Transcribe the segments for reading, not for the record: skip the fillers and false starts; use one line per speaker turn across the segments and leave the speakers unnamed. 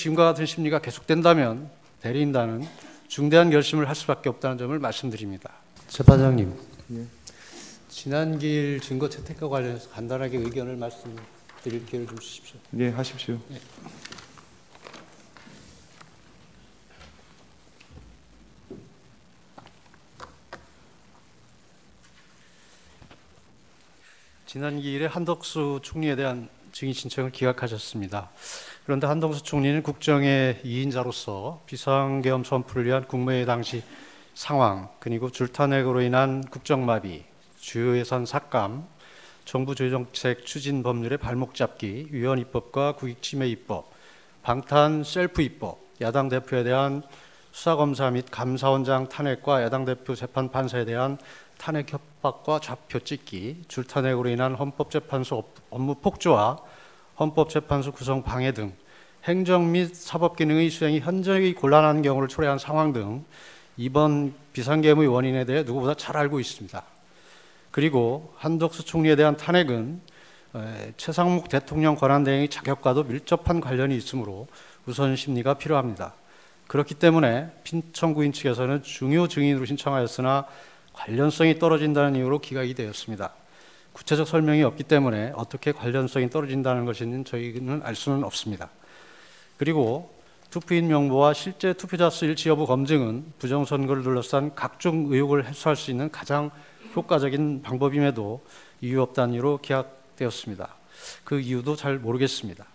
지금과 같은 심리가 계속된다면 대리인단은 중대한 결심을 할 수밖에 없다는 점을 말씀드립니다. 재판장님, 지난 기일 증거 채택과 관련해서 간단하게 의견을 말씀드릴 기회를 좀 주십시오.
네, 하십시오.
지난 기일에 한덕수 총리에 대한 증인 신청을 기각하셨습니다. 그런데 한덕수 총리는 국정의 2인자로서 비상계엄 선포를 위한 국무회의 당시 상황, 그리고 줄탄핵으로 인한 국정마비, 주요 예산 삭감, 정부 조정책 추진 법률의 발목 잡기, 위헌 입법과 국익침해 입법, 방탄 셀프 입법, 야당 대표에 대한 수사검사 및 감사원장 탄핵과 야당 대표 재판 판사에 대한 탄핵 협박과 좌표 찍기, 줄탄핵으로 인한 헌법재판소 업무 폭주와 헌법재판소 구성 방해 등 행정 및 사법 기능의 수행이 현저히 곤란한 경우를 초래한 상황 등 이번 비상계엄의 원인에 대해 누구보다 잘 알고 있습니다. 그리고 한덕수 총리에 대한 탄핵은 최상목 대통령 권한대행의 자격과도 밀접한 관련이 있으므로 우선 심리가 필요합니다. 그렇기 때문에 피청구인 측에서는 중요 증인으로 신청하였으나 관련성이 떨어진다는 이유로 기각이 되었습니다. 구체적 설명이 없기 때문에 어떻게 관련성이 떨어진다는 것인지 저희는 알 수는 없습니다. 그리고 투표인 명부와 실제 투표자 수 일치 여부 검증은 부정선거를 둘러싼 각종 의혹을 해소할 수 있는 가장 효과적인 방법임에도 이유 없다는 이유로 기각되었습니다. 그 이유도 잘 모르겠습니다.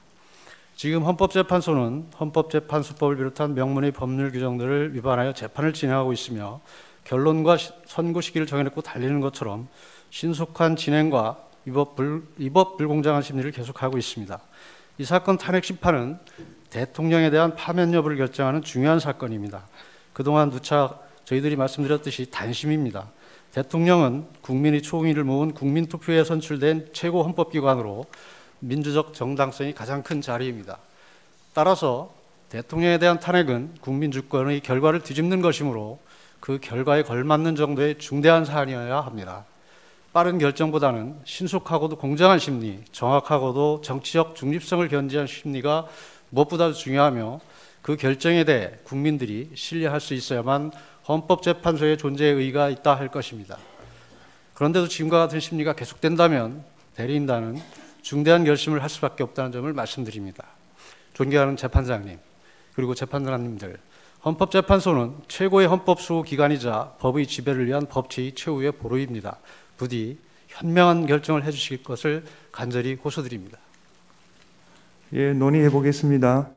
지금 헌법재판소는 헌법재판소법을 비롯한 명문의 법률 규정들을 위반하여 재판을 진행하고 있으며 결론과 선고 시기를 정해놓고 달리는 것처럼 신속한 진행과 위법 불공정한 심리를 계속하고 있습니다. 이 사건 탄핵 심판은 대통령에 대한 파면 여부를 결정하는 중요한 사건입니다. 그동안 누차 저희들이 말씀드렸듯이 단심입니다. 대통령은 국민의 총의를 모은 국민투표에 선출된 최고 헌법기관으로 민주적 정당성이 가장 큰 자리입니다. 따라서 대통령에 대한 탄핵은 국민 주권의 결과를 뒤집는 것이므로 그 결과에 걸맞는 정도의 중대한 사안이어야 합니다. 빠른 결정보다는 신속하고도 공정한 심리, 정확하고도 정치적 중립성을 견지한 심리가 무엇보다도 중요하며 그 결정에 대해 국민들이 신뢰할 수 있어야만 헌법재판소의 존재의 의의가 있다 할 것입니다. 그런데도 지금과 같은 심리가 계속된다면 대리인단은 중대한 결심을 할 수밖에 없다는 점을 말씀드립니다. 존경하는 재판장님, 그리고 재판관님들, 헌법재판소는 최고의 헌법수호기관이자 법의 지배를 위한 법치의 최후의 보루입니다. 부디 현명한 결정을 해주실 것을 간절히 호소드립니다.
예, 논의해 보겠습니다.